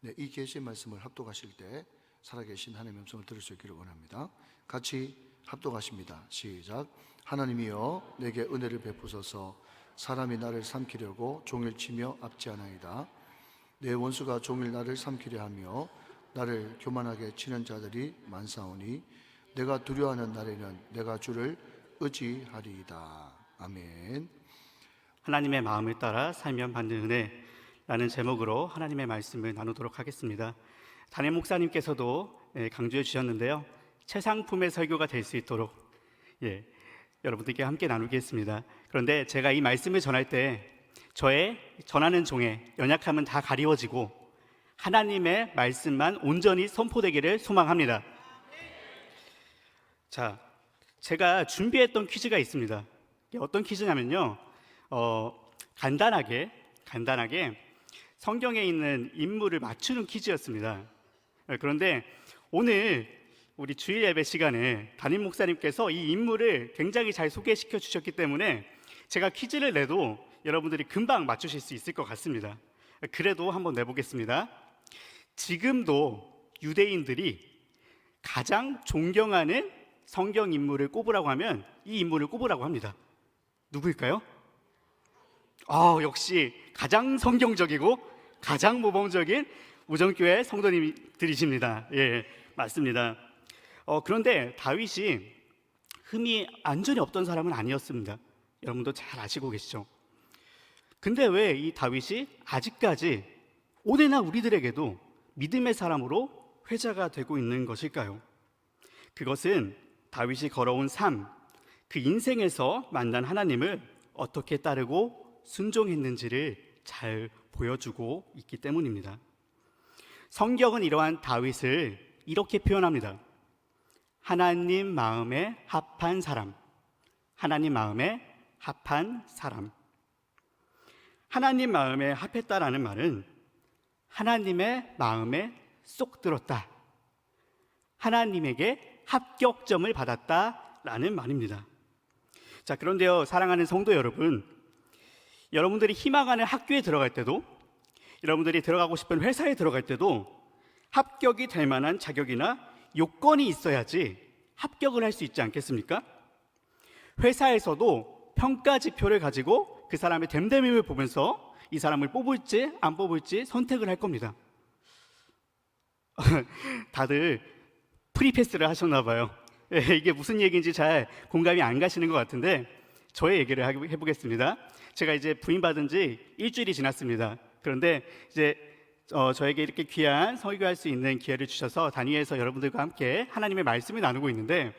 네, 이 계시의 말씀을 합독하실 때 살아계신 하나님의 음성을 들을 수 있기를 원합니다. 같이 합독하십니다. 시작. 하나님이여 내게 은혜를 베푸소서. 사람이 나를 삼키려고 종일 치며 압제하나이다. 내 원수가 종일 나를 삼키려 하며 나를 교만하게 치는 자들이 많사오니 내가 두려워하는 날에는 내가 주를 의지하리이다. 아멘. 하나님의 마음을 따라 살면 받는 은혜라는 제목으로 하나님의 말씀을 나누도록 하겠습니다. 담임 목사님께서도 강조해 주셨는데요, 최상품의 설교가 될 수 있도록 여러분들께 함께 나누겠습니다. 그런데 제가 이 말씀을 전할 때 저의 전하는 종의 연약함은 다 가리워지고 하나님의 말씀만 온전히 선포되기를 소망합니다. 자, 제가 준비했던 퀴즈가 있습니다. 어떤 퀴즈냐면요, 간단하게 성경에 있는 인물을 맞추는 퀴즈였습니다. 그런데 오늘 우리 주일 예배 시간에 담임 목사님께서 이 인물을 굉장히 잘 소개시켜 주셨기 때문에 제가 퀴즈를 내도 여러분들이 금방 맞추실 수 있을 것 같습니다. 그래도 한번 내보겠습니다. 지금도 유대인들이 가장 존경하는 성경 인물을 꼽으라고 하면 이 인물을 꼽으라고 합니다. 누구일까요? 역시 가장 성경적이고 가장 모범적인 우정교회 성도님들이십니다. 맞습니다. 그런데 다윗이 흠이 완전히 없던 사람은 아니었습니다. 여러분도 잘 아시고 계시죠? 근데 왜 이 다윗이 아직까지 오늘날 우리들에게도 믿음의 사람으로 회자가 되고 있는 것일까요? 그것은 다윗이 걸어온 삶, 그 인생에서 만난 하나님을 어떻게 따르고 순종했는지를 잘 보여주고 있기 때문입니다. 성경은 이러한 다윗을 이렇게 표현합니다. 하나님 마음에 합한 사람, 하나님 마음에 합한 사람. 하나님 마음에 합했다라는 말은 하나님의 마음에 쏙 들었다, 하나님에게 합격점을 받았다라는 말입니다. 자, 그런데요, 사랑하는 성도 여러분, 여러분들이 희망하는 학교에 들어갈 때도, 여러분들이 들어가고 싶은 회사에 들어갈 때도 합격이 될 만한 자격이나 요건이 있어야지 합격을 할 수 있지 않겠습니까? 회사에서도 평가 지표를 가지고 그 사람의 됨됨임을 보면서 이 사람을 뽑을지 안 뽑을지 선택을 할 겁니다. 다들 프리패스를 하셨나 봐요. 이게 무슨 얘기인지 잘 공감이 안 가시는 것 같은데 저의 얘기를 해보겠습니다. 제가 이제 부임받은 지 일주일이 지났습니다. 그런데 이제 저에게 이렇게 귀한 설교할 수 있는 기회를 주셔서 단위에서 여러분들과 함께 하나님의 말씀을 나누고 있는데,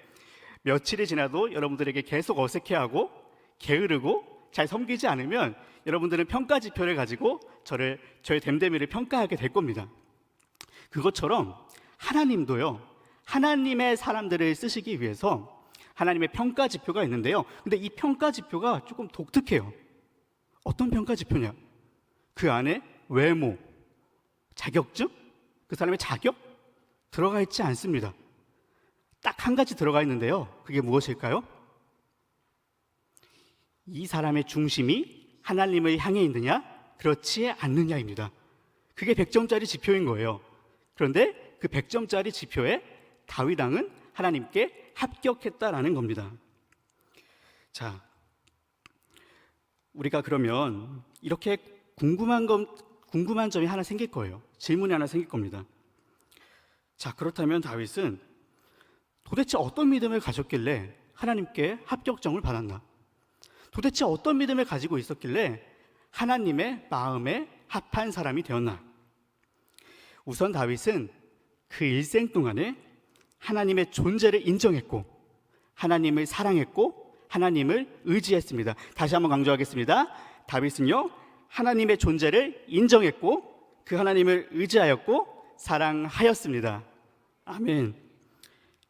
며칠이 지나도 여러분들에게 계속 어색해하고 게으르고 잘 섬기지 않으면 여러분들은 평가 지표를 가지고 저의 됨됨이를 평가하게 될 겁니다. 그것처럼 하나님도요, 하나님의 사람들을 쓰시기 위해서 하나님의 평가 지표가 있는데요, 근데 이 평가 지표가 조금 독특해요. 어떤 평가 지표냐? 그 안에 외모, 자격증, 그 사람의 자격 들어가 있지 않습니다. 딱 한 가지 들어가 있는데요, 그게 무엇일까요? 이 사람의 중심이 하나님을 향해 있느냐, 그렇지 않느냐입니다. 그게 100점짜리 지표인 거예요. 그런데 그 100점짜리 지표에 다윗 왕은 하나님께 합격했다라는 겁니다. 자, 우리가 그러면 이렇게 궁금한 점이 하나 생길 거예요. 질문이 하나 생길 겁니다. 자, 그렇다면 다윗은 도대체 어떤 믿음을 가졌길래 하나님께 합격점을 받았나? 도대체 어떤 믿음을 가지고 있었길래 하나님의 마음에 합한 사람이 되었나? 우선 다윗은 그 일생 동안에 하나님의 존재를 인정했고, 하나님을 사랑했고, 하나님을 의지했습니다. 다시 한번 강조하겠습니다. 다윗은요, 하나님의 존재를 인정했고, 그 하나님을 의지하였고, 사랑하였습니다. 아멘.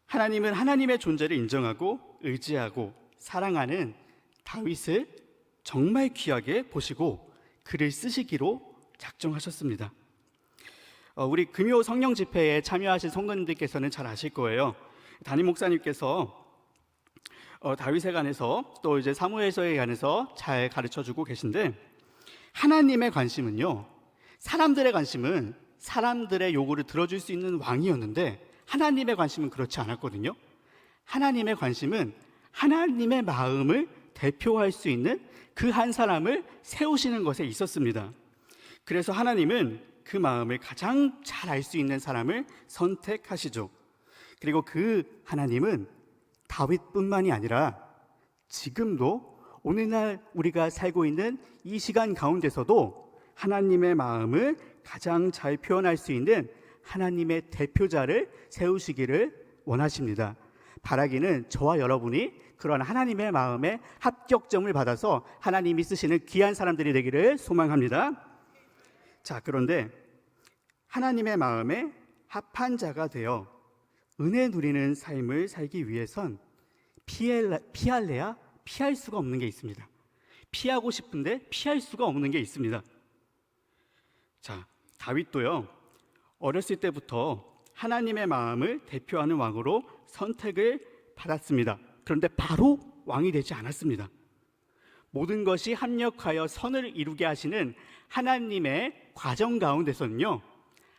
하나님은 하나님의 존재를 인정하고, 의지하고, 사랑하는 다윗을 정말 귀하게 보시고 그를 쓰시기로 작정하셨습니다. 우리 금요 성령 집회에 참여하신 성도님들께서는 잘 아실 거예요. 담임 목사님께서 다윗에 관해서 또 이제 사무엘서에 관해서 잘 가르쳐 주고 계신데, 하나님의 관심은요, 사람들의 관심은 사람들의 요구를 들어줄 수 있는 왕이었는데 하나님의 관심은 그렇지 않았거든요. 하나님의 관심은 하나님의 마음을 대표할 수 있는 그 한 사람을 세우시는 것에 있었습니다. 그래서 하나님은 그 마음을 가장 잘 알 수 있는 사람을 선택하시죠. 그리고 그 하나님은 다윗뿐만이 아니라 지금도 오늘날 우리가 살고 있는 이 시간 가운데서도 하나님의 마음을 가장 잘 표현할 수 있는 하나님의 대표자를 세우시기를 원하십니다. 바라기는 저와 여러분이 그런 하나님의 마음에 합격점을 받아서 하나님이 쓰시는 귀한 사람들이 되기를 소망합니다. 자, 그런데 하나님의 마음에 합한 자가 되어 은혜 누리는 삶을 살기 위해선 피할래야 피할 수가 없는 게 있습니다. 피하고 싶은데 피할 수가 없는 게 있습니다. 자, 다윗도요, 어렸을 때부터 하나님의 마음을 대표하는 왕으로 선택을 받았습니다. 그런데 바로 왕이 되지 않았습니다. 모든 것이 합력하여 선을 이루게 하시는 하나님의 과정 가운데서는요,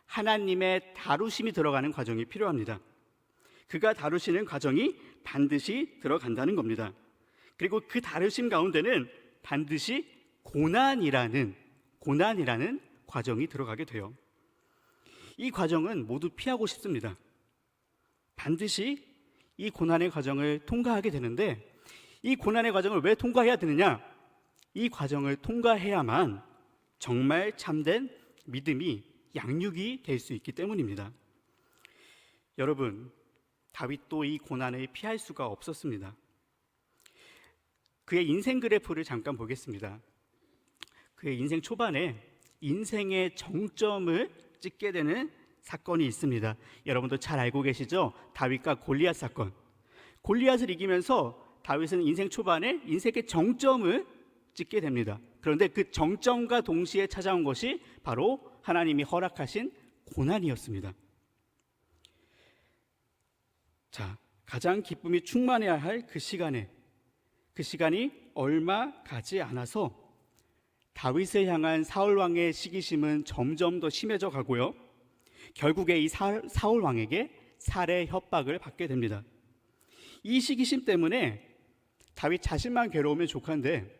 하나님의 다루심이 들어가는 과정이 필요합니다. 그가 다루시는 과정이 반드시 들어간다는 겁니다. 그리고 그 다루심 가운데는 반드시 고난이라는 과정이 들어가게 돼요. 이 과정은 모두 피하고 싶습니다. 반드시 이 고난의 과정을 통과하게 되는데, 이 고난의 과정을 왜 통과해야 되느냐? 이 과정을 통과해야만 정말 참된 믿음이 양육이 될 수 있기 때문입니다. 여러분, 다윗도 이 고난을 피할 수가 없었습니다. 그의 인생 그래프를 잠깐 보겠습니다. 그의 인생 초반에 인생의 정점을 찍게 되는 사건이 있습니다. 여러분도 잘 알고 계시죠? 다윗과 골리앗 사건. 골리앗을 이기면서 다윗은 인생 초반에 인생의 정점을 찍게 됩니다. 그런데 그 정점과 동시에 찾아온 것이 바로 하나님이 허락하신 고난이었습니다. 자, 가장 기쁨이 충만해야 할 그 시간이 얼마 가지 않아서 다윗을 향한 사울 왕의 시기심은 점점 더 심해져 가고요. 결국에 이 사울 왕에게 살해 협박을 받게 됩니다. 이 시기심 때문에 다윗 자신만 괴로우면 족한데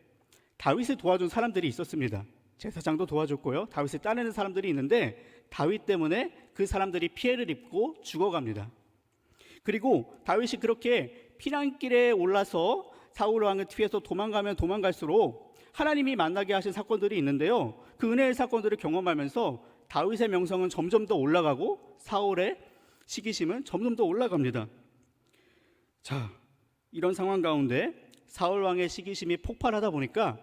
다윗을 도와준 사람들이 있었습니다. 제사장도 도와줬고요. 다윗을 따르는 사람들이 있는데 다윗 때문에 그 사람들이 피해를 입고 죽어갑니다. 그리고 다윗이 그렇게 피난길에 올라서 사울 왕을 피해서 도망가면 도망갈수록 하나님이 만나게 하신 사건들이 있는데요. 그 은혜의 사건들을 경험하면서 다윗의 명성은 점점 더 올라가고 사울의 시기심은 점점 더 올라갑니다. 자, 이런 상황 가운데 사울 왕의 시기심이 폭발하다 보니까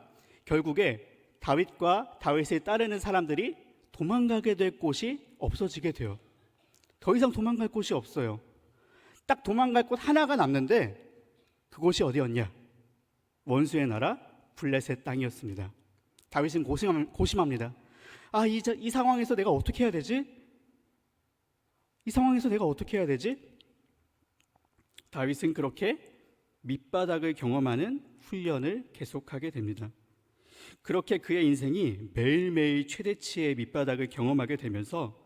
결국에 다윗과 다윗을 따르는 사람들이 도망가게 될 곳이 없어지게 돼요. 더 이상 도망갈 곳이 없어요. 딱 도망갈 곳 하나가 남는데 그곳이 어디였냐? 원수의 나라 블레셋 땅이었습니다. 다윗은 고심합니다. 이 상황에서 내가 어떻게 해야 되지? 이 상황에서 내가 어떻게 해야 되지? 다윗은 그렇게 밑바닥을 경험하는 훈련을 계속하게 됩니다. 그렇게 그의 인생이 매일매일 최대치의 밑바닥을 경험하게 되면서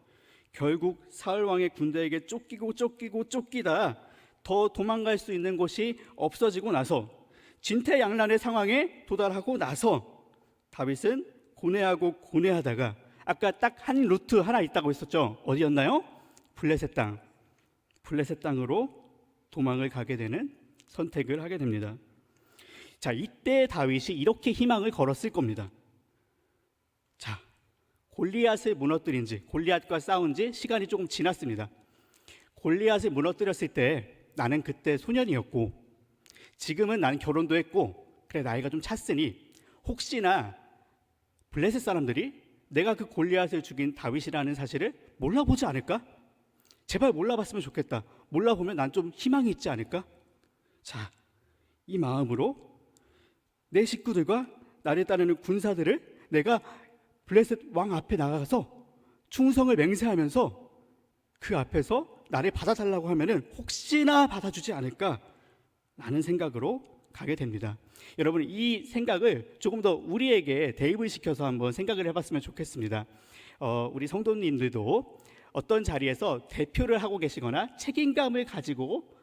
결국 사울 왕의 군대에게 쫓기다 더 도망갈 수 있는 곳이 없어지고 나서 진퇴양난의 상황에 도달하고 나서 다윗은 고뇌하다가 아까 딱 한 루트 하나 있다고 했었죠. 어디였나요? 블레셋 땅으로 도망을 가게 되는 선택을 하게 됩니다. 자, 이때 다윗이 이렇게 희망을 걸었을 겁니다. 자, 골리앗을 무너뜨린 지, 골리앗과 싸운 지 시간이 조금 지났습니다. 골리앗을 무너뜨렸을 때 나는 그때 소년이었고 지금은 나는 결혼도 했고 그래 나이가 좀 찼으니 혹시나 블레셋 사람들이 내가 그 골리앗을 죽인 다윗이라는 사실을 몰라보지 않을까? 제발 몰라봤으면 좋겠다. 몰라보면 난 좀 희망이 있지 않을까? 자, 이 마음으로 내 식구들과 나를 따르는 군사들을 내가 블레셋 왕 앞에 나가서 충성을 맹세하면서 그 앞에서 나를 받아달라고 하면은 혹시나 받아주지 않을까 라는 생각으로 가게 됩니다. 여러분, 이 생각을 조금 더 우리에게 대입을 시켜서 한번 생각을 해봤으면 좋겠습니다. 우리 성도님들도 어떤 자리에서 대표를 하고 계시거나 책임감을 가지고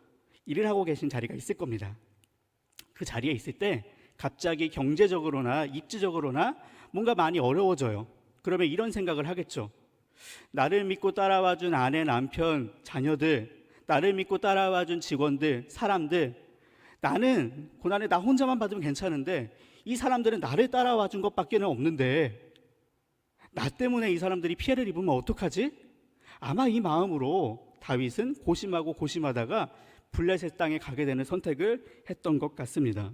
일을 하고 계신 자리가 있을 겁니다. 그 자리에 있을 때 갑자기 경제적으로나 입지적으로나 뭔가 많이 어려워져요. 그러면 이런 생각을 하겠죠. 나를 믿고 따라와준 아내, 남편, 자녀들, 나를 믿고 따라와준 직원들, 사람들, 나는 고난을 나 혼자만 받으면 괜찮은데 이 사람들은 나를 따라와준 것밖에는 없는데 나 때문에 이 사람들이 피해를 입으면 어떡하지? 아마 이 마음으로 다윗은 고심하고 고심하다가 블레셋 땅에 가게 되는 선택을 했던 것 같습니다.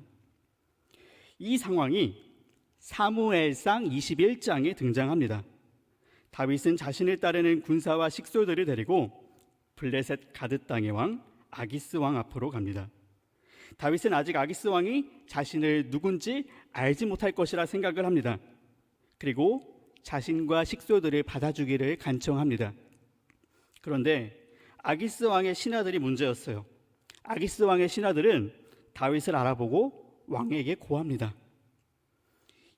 이 상황이 사무엘상 21장에 등장합니다. 다윗은 자신을 따르는 군사와 식솔들을 데리고 블레셋 가드 땅의 왕 아기스 왕 앞으로 갑니다. 다윗은 아직 아기스 왕이 자신을 누군지 알지 못할 것이라 생각을 합니다. 그리고 자신과 식솔들을 받아주기를 간청합니다. 그런데 아기스 왕의 신하들이 문제였어요. 아기스 왕의 신하들은 다윗을 알아보고 왕에게 고합니다.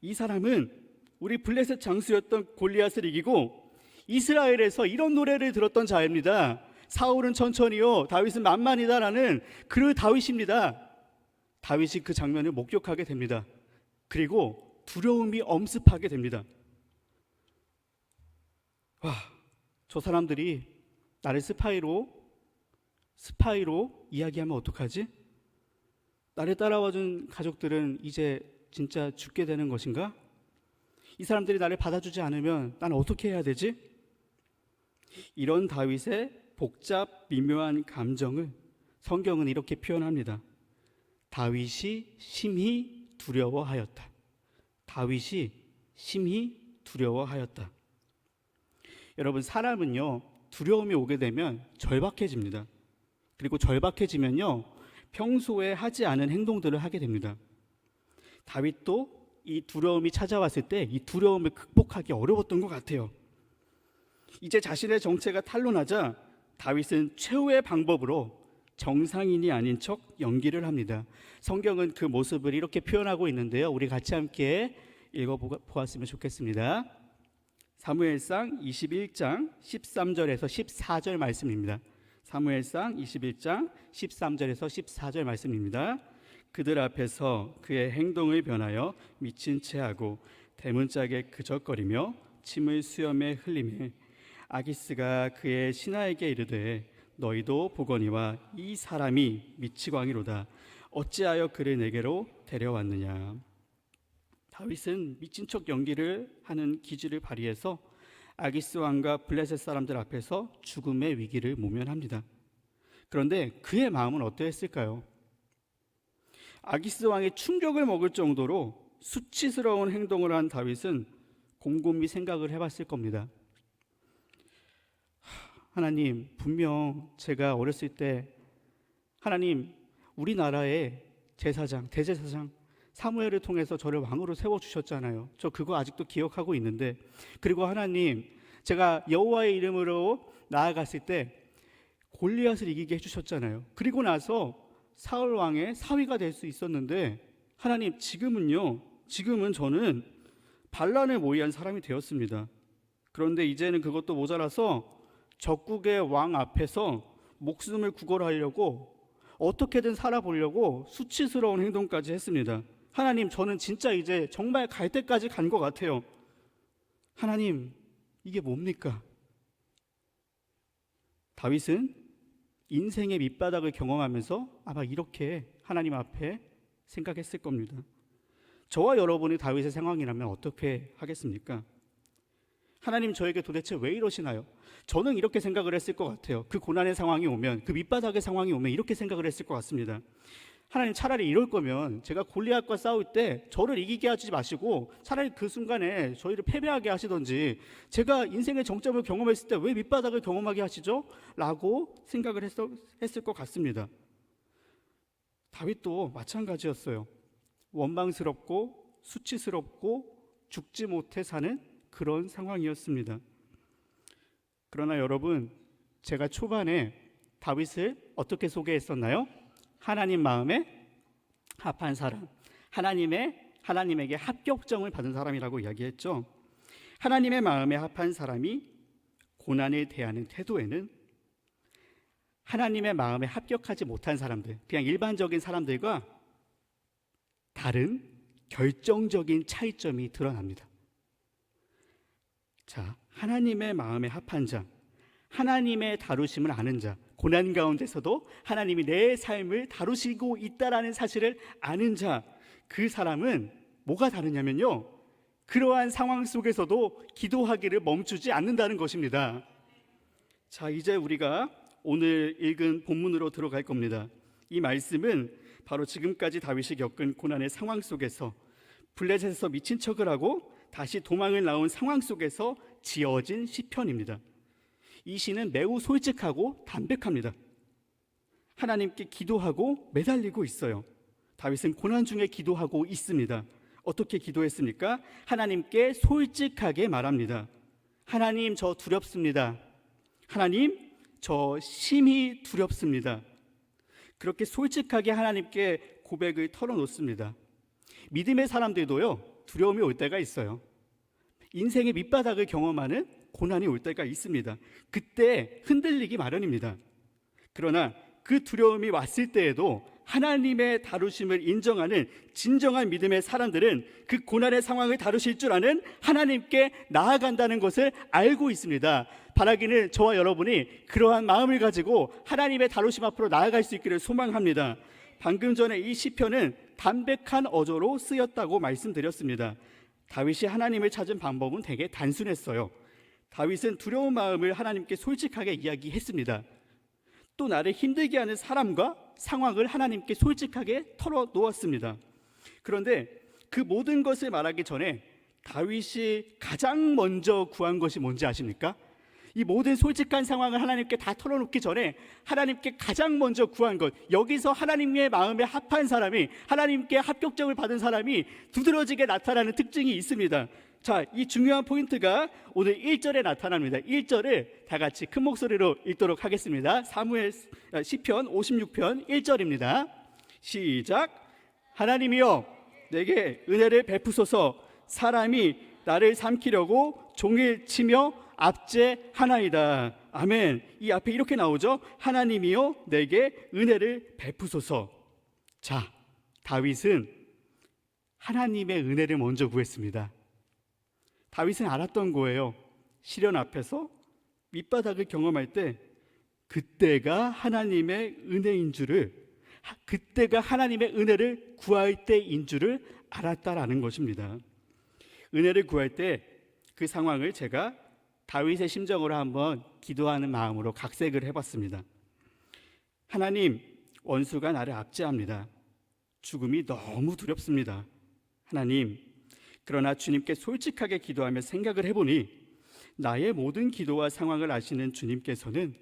이 사람은 우리 블레셋 장수였던 골리앗을 이기고 이스라엘에서 이런 노래를 들었던 자입니다. 사울은 천천히요, 다윗은 만만이다라는 그 다윗입니다. 다윗이 그 장면을 목격하게 됩니다. 그리고 두려움이 엄습하게 됩니다. 와, 저 사람들이 나를 스파이로 이야기하면 어떡하지? 나를 따라와준 가족들은 이제 진짜 죽게 되는 것인가? 이 사람들이 나를 받아주지 않으면 난 어떻게 해야 되지? 이런 다윗의 복잡 미묘한 감정을 성경은 이렇게 표현합니다. 다윗이 심히 두려워하였다. 다윗이 심히 두려워하였다. 여러분, 사람은요, 두려움이 오게 되면 절박해집니다. 그리고 절박해지면요, 평소에 하지 않은 행동들을 하게 됩니다. 다윗도 이 두려움이 찾아왔을 때 이 두려움을 극복하기 어려웠던 것 같아요. 이제 자신의 정체가 탄로나자 다윗은 최후의 방법으로 정상인이 아닌 척 연기를 합니다. 성경은 그 모습을 이렇게 표현하고 있는데요, 우리 같이 함께 읽어보았으면 좋겠습니다. 사무엘상 21장 13절에서 14절 말씀입니다. 사무엘상 21장 13절에서 14절 말씀입니다. 그들 앞에서 그의 행동을 변하여 미친 채하고 대문짝에 그적거리며 침을 수염에 흘리매 아기스가 그의 신하에게 이르되 너희도 보거니와 이 사람이 미치광이로다. 어찌하여 그를 내게로 데려왔느냐. 다윗은 미친 척 연기를 하는 기질을 발휘해서 아기스 왕과 블레셋 사람들 앞에서 죽음의 위기를 모면합니다. 그런데 그의 마음은 어떠했을까요? 아기스 왕의 충격을 먹을 정도로 수치스러운 행동을 한 다윗은 곰곰이 생각을 해봤을 겁니다. 하나님, 분명 제가 어렸을 때 하나님, 우리나라의 제사장, 대제사장 사무엘을 통해서 저를 왕으로 세워주셨잖아요. 저 그거 아직도 기억하고 있는데, 그리고 하나님, 제가 여호와의 이름으로 나아갔을 때 골리앗을 이기게 해주셨잖아요. 그리고 나서 사울 왕의 사위가 될 수 있었는데 하나님, 지금은 저는 반란을 모의한 사람이 되었습니다. 그런데 이제는 그것도 모자라서 적국의 왕 앞에서 목숨을 구걸하려고 어떻게든 살아보려고 수치스러운 행동까지 했습니다. 하나님, 저는 진짜 이제 정말 갈 때까지 간 것 같아요. 하나님, 이게 뭡니까? 다윗은 인생의 밑바닥을 경험하면서 아마 이렇게 하나님 앞에 생각했을 겁니다. 저와 여러분이 다윗의 상황이라면 어떻게 하겠습니까? 하나님, 저에게 도대체 왜 이러시나요? 저는 이렇게 생각을 했을 것 같아요. 그 고난의 상황이 오면, 그 밑바닥의 상황이 오면 이렇게 생각을 했을 것 같습니다. 하나님, 차라리 이럴 거면 제가 골리앗과 싸울 때 저를 이기게 하지 마시고 차라리 그 순간에 저희를 패배하게 하시던지, 제가 인생의 정점을 경험했을 때 왜 밑바닥을 경험하게 하시죠? 라고 생각을 했을 것 같습니다. 다윗도 마찬가지였어요. 원망스럽고 수치스럽고 죽지 못해 사는 그런 상황이었습니다. 그러나 여러분, 제가 초반에 다윗을 어떻게 소개했었나요? 하나님 마음에 합한 사람, 하나님에게 합격점을 받은 사람이라고 이야기했죠. 하나님의 마음에 합한 사람이 고난에 대하는 태도에는 하나님의 마음에 합격하지 못한 사람들, 그냥 일반적인 사람들과 다른 결정적인 차이점이 드러납니다. 자, 하나님의 마음에 합한 자, 하나님의 다루심을 아는 자, 고난 가운데서도 하나님이 내 삶을 다루시고 있다라는 사실을 아는 자, 그 사람은 뭐가 다르냐면요, 그러한 상황 속에서도 기도하기를 멈추지 않는다는 것입니다. 자, 이제 우리가 오늘 읽은 본문으로 들어갈 겁니다. 이 말씀은 바로 지금까지 다윗이 겪은 고난의 상황 속에서 블레셋에서 미친 척을 하고 다시 도망을 나온 상황 속에서 지어진 시편입니다. 이 시는 매우 솔직하고 담백합니다. 하나님께 기도하고 매달리고 있어요. 다윗은 고난 중에 기도하고 있습니다. 어떻게 기도했습니까? 하나님께 솔직하게 말합니다. 하나님, 저 두렵습니다. 하나님, 저 심히 두렵습니다. 그렇게 솔직하게 하나님께 고백을 털어놓습니다. 믿음의 사람들도요, 두려움이 올 때가 있어요. 인생의 밑바닥을 경험하는 고난이 올 때가 있습니다. 그때 흔들리기 마련입니다. 그러나 그 두려움이 왔을 때에도 하나님의 다루심을 인정하는 진정한 믿음의 사람들은 그 고난의 상황을 다루실 줄 아는 하나님께 나아간다는 것을 알고 있습니다. 바라기는 저와 여러분이 그러한 마음을 가지고 하나님의 다루심 앞으로 나아갈 수 있기를 소망합니다. 방금 전에 이 시편은 담백한 어조로 쓰였다고 말씀드렸습니다. 다윗이 하나님을 찾은 방법은 되게 단순했어요. 다윗은 두려운 마음을 하나님께 솔직하게 이야기했습니다. 또 나를 힘들게 하는 사람과 상황을 하나님께 솔직하게 털어놓았습니다. 그런데 그 모든 것을 말하기 전에 다윗이 가장 먼저 구한 것이 뭔지 아십니까? 이 모든 솔직한 상황을 하나님께 다 털어놓기 전에 하나님께 가장 먼저 구한 것, 여기서 하나님의 마음에 합한 사람이, 하나님께 합격점을 받은 사람이 두드러지게 나타나는 특징이 있습니다. 자, 이 중요한 포인트가 오늘 1절에 나타납니다. 1절을 다 같이 큰 목소리로 읽도록 하겠습니다. 시편 56편 1절입니다. 시작. 하나님이여, 내게 은혜를 베푸소서. 사람이 나를 삼키려고 종일 치며 압제하나이다. 아멘. 이 앞에 이렇게 나오죠. 하나님이여, 내게 은혜를 베푸소서. 자, 다윗은 하나님의 은혜를 먼저 구했습니다. 다윗은 알았던 거예요. 시련 앞에서 밑바닥을 경험할 때 그때가 하나님의 은혜인 줄을, 그때가 하나님의 은혜를 구할 때인 줄을 알았다라는 것입니다. 은혜를 구할 때 그 상황을 제가 다윗의 심정으로 한번 기도하는 마음으로 각색을 해봤습니다. 하나님, 원수가 나를 압제합니다. 죽음이 너무 두렵습니다. 하나님, 그러나 주님께 솔직하게 기도하며 생각을 해보니 나의 모든 기도와 상황을 아시는 주님께서는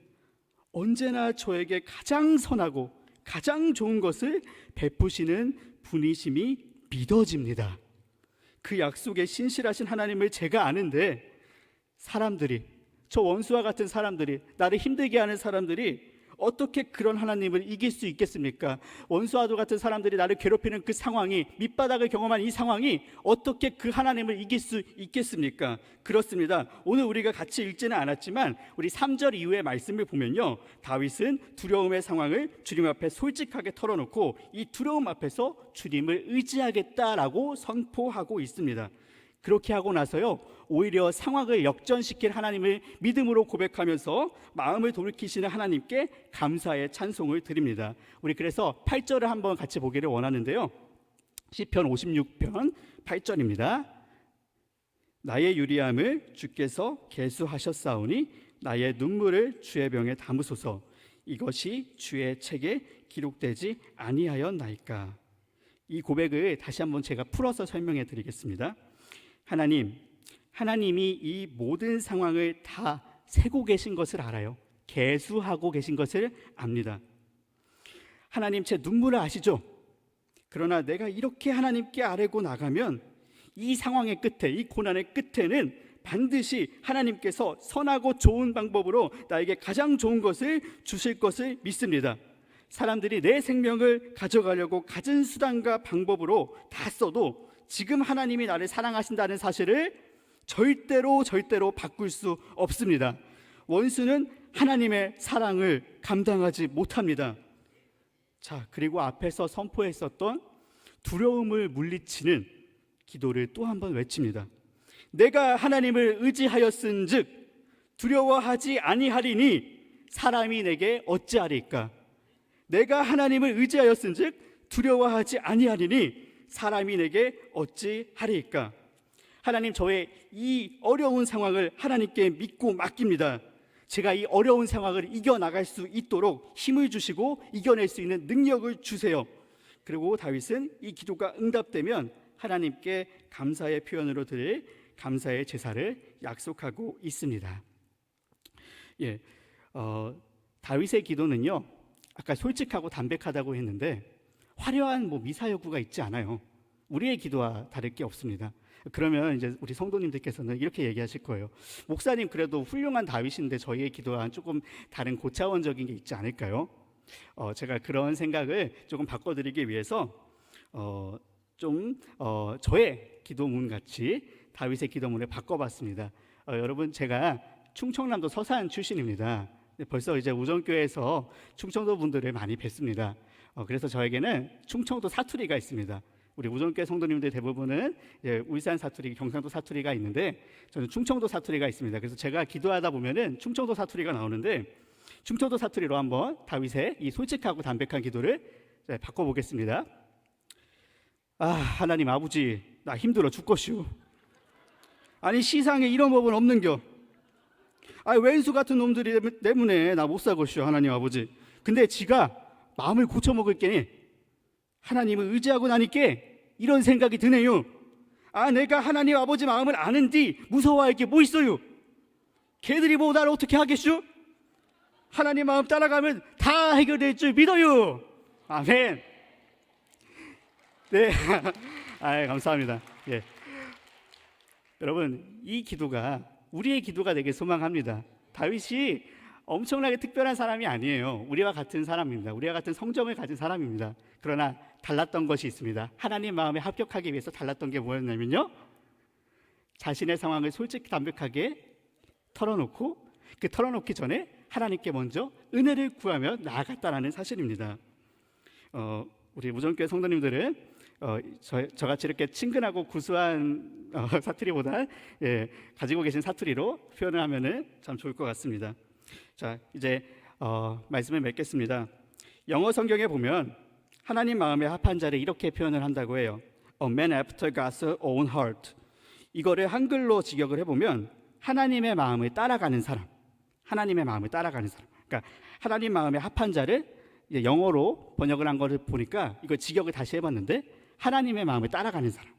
언제나 저에게 가장 선하고 가장 좋은 것을 베푸시는 분이심이 믿어집니다. 그 약속에 신실하신 하나님을 제가 아는데 사람들이, 저 원수와 같은 사람들이, 나를 힘들게 하는 사람들이 어떻게 그런 하나님을 이길 수 있겠습니까? 원수와도 같은 사람들이 나를 괴롭히는 그 상황이, 밑바닥을 경험한 이 상황이 어떻게 그 하나님을 이길 수 있겠습니까? 그렇습니다. 오늘 우리가 같이 읽지는 않았지만 우리 3절 이후의 말씀을 보면요, 다윗은 두려움의 상황을 주님 앞에 솔직하게 털어놓고 이 두려움 앞에서 주님을 의지하겠다라고 선포하고 있습니다. 그렇게 하고 나서요, 오히려 상황을 역전시킬 하나님을 믿음으로 고백하면서 마음을 돌이키시는 하나님께 감사의 찬송을 드립니다. 우리 그래서 8절을 한번 같이 보기를 원하는데요. 시편 56편 8절입니다. 나의 유리함을 주께서 계수하셨사오니 나의 눈물을 주의 병에 담으소서. 이것이 주의 책에 기록되지 아니하였나이까. 이 고백을 다시 한번 제가 풀어서 설명해 드리겠습니다. 하나님이 이 모든 상황을 다 세고 계신 것을 알아요. 계수하고 계신 것을 압니다. 하나님, 제 눈물을 아시죠? 그러나 내가 이렇게 하나님께 아뢰고 나가면 이 상황의 끝에, 이 고난의 끝에는 반드시 하나님께서 선하고 좋은 방법으로 나에게 가장 좋은 것을 주실 것을 믿습니다. 사람들이 내 생명을 가져가려고 가진 수단과 방법으로 다 써도 지금 하나님이 나를 사랑하신다는 사실을 절대로 바꿀 수 없습니다. 원수는 하나님의 사랑을 감당하지 못합니다. 자, 그리고 앞에서 선포했었던 두려움을 물리치는 기도를 또 한 번 외칩니다. 내가 하나님을 의지하였은즉 두려워하지 아니하리니 사람이 내게 어찌하리까. 내가 하나님을 의지하였은즉 두려워하지 아니하리니 사람이 내게 어찌하리까. 하나님, 저의 이 어려운 상황을 하나님께 믿고 맡깁니다. 제가 이 어려운 상황을 이겨나갈 수 있도록 힘을 주시고 이겨낼 수 있는 능력을 주세요. 그리고 다윗은 이 기도가 응답되면 하나님께 감사의 표현으로 드릴 감사의 제사를 약속하고 있습니다. 다윗의 기도는요, 아까 솔직하고 담백하다고 했는데 화려한 미사 여구가 있지 않아요. 우리의 기도와 다를 게 없습니다. 그러면 이제 우리 성도님들께서는 이렇게 얘기하실 거예요. 목사님, 그래도 훌륭한 다윗인데 저희의 기도와는 조금 다른 고차원적인 게 있지 않을까요? 제가 그런 생각을 조금 바꿔드리기 위해서 저의 기도문 같이 다윗의 기도문을 바꿔봤습니다. 여러분, 제가 충청남도 서산 출신입니다. 벌써 이제 우정교회에서 충청도 분들을 많이 뵀습니다. 그래서 저에게는 충청도 사투리가 있습니다. 우리 우정교회 성도님들 대부분은 울산 사투리, 경상도 사투리가 있는데 저는 충청도 사투리가 있습니다. 그래서 제가 기도하다 보면은 충청도 사투리가 나오는데 충청도 사투리로 한번 다윗의 이 솔직하고 담백한 기도를 바꿔보겠습니다. 하나님 아버지, 나 힘들어 죽겠슈. 아니, 시상에 이런 법은 없는겨. 왼수 같은 놈들이 때문에 나 못 살겠슈, 하나님 아버지. 근데 지가 마음을 고쳐먹을 게니 하나님을 의지하고 나니까 이런 생각이 드네요. 내가 하나님 아버지 마음을 아는디 무서워할 게 뭐 있어요? 걔들이 나를 어떻게 하겠슈? 하나님 마음 따라가면 다 해결될 줄 믿어요. 아멘. 네. 감사합니다. 여러분, 이 기도가 우리의 기도가 되길 소망합니다. 다윗이 엄청나게 특별한 사람이 아니에요. 우리와 같은 사람입니다. 우리와 같은 성정을 가진 사람입니다. 그러나 달랐던 것이 있습니다. 하나님 마음에 합격하기 위해서 달랐던 게 뭐였냐면요, 자신의 상황을 솔직히 담백하게 털어놓고 그 털어놓기 전에 하나님께 먼저 은혜를 구하며 나아갔다라는 사실입니다. 우리 무정교회 성도님들은 저같이 이렇게 친근하고 구수한 사투리보다 가지고 계신 사투리로 표현을 하면은 참 좋을 것 같습니다. 자, 이제 말씀을 맺겠습니다. 영어 성경에 보면 하나님 마음에 합한 자를 이렇게 표현을 한다고 해요. A man after God's own heart. 이거를 한글로 직역을 해보면 하나님의 마음을 따라가는 사람. 하나님의 마음을 따라가는 사람. 그러니까 하나님 마음에 합한 자를 영어로 번역을 한 거를 보니까 이걸 직역을 다시 해봤는데 하나님의 마음을 따라가는 사람,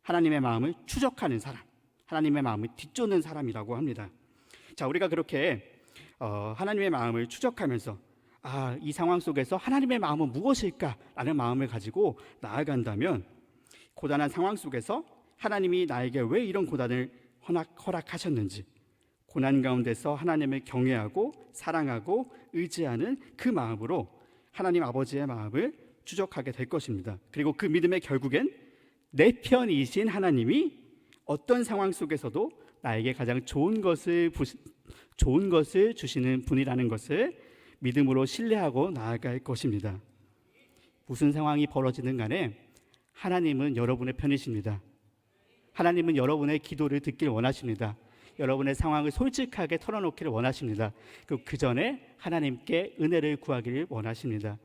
하나님의 마음을 추적하는 사람, 하나님의 마음을 뒤쫓는 사람이라고 합니다. 자, 우리가 그렇게 하나님의 마음을 추적하면서 이 상황 속에서 하나님의 마음은 무엇일까라는 마음을 가지고 나아간다면 고단한 상황 속에서 하나님이 나에게 왜 이런 고단을 허락하셨는지, 고난 가운데서 하나님을 경외하고 사랑하고 의지하는 그 마음으로 하나님 아버지의 마음을 추적하게 될 것입니다. 그리고 그 믿음의 결국엔 내 편이신 하나님이 어떤 상황 속에서도 나에게 가장 좋은 것을 주시는 분이라는 것을 믿음으로 신뢰하고 나아갈 것입니다. 무슨 상황이 벌어지든 간에 하나님은 여러분의 편이십니다. 하나님은 여러분의 기도를 듣길 원하십니다. 여러분의 상황을 솔직하게 털어놓기를 원하십니다. 그 전에 하나님께 은혜를 구하기를 원하십니다.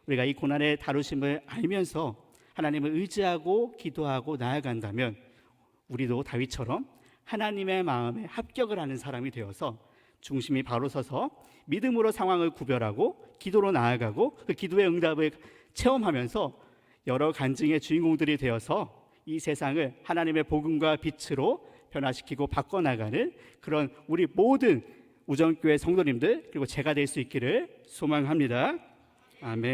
우리가 이 고난의 다루심을 알면서 하나님을 의지하고 기도하고 나아간다면 우리도 다윗처럼 하나님의 마음에 합격을 하는 사람이 되어서 중심이 바로 서서 믿음으로 상황을 구별하고 기도로 나아가고 그 기도의 응답을 체험하면서 여러 간증의 주인공들이 되어서 이 세상을 하나님의 복음과 빛으로 변화시키고 바꿔나가는 그런 우리 모든 우정교회 성도님들 그리고 제가 될 수 있기를 소망합니다. 아멘.